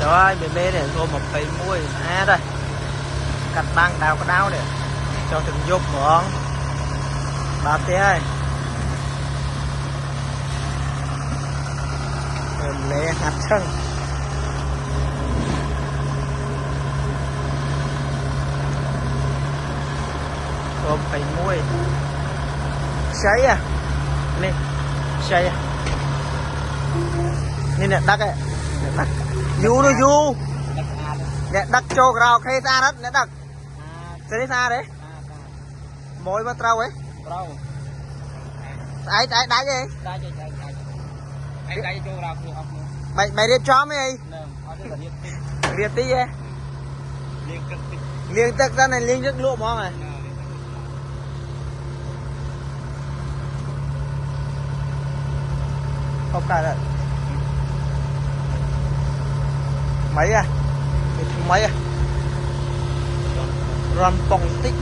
rồi bên bên này thôi một cây muối đây cắt băng đào có đau để cho từng dục mỏng bà tía ơi lệ hạt chân ôm phải muối sấy à nè sấy à nè nè đắc ấy đắc du nó du nè đắc cho rau khay xa đất nè đắc sẽ đi xa đấy mỗi bắt trâu ấy ai ai đá gì mày mày đi cho mày liệt tí gì liên tức ra này liên rất lụa món này không cả rồi mấy à mấy à run bông tích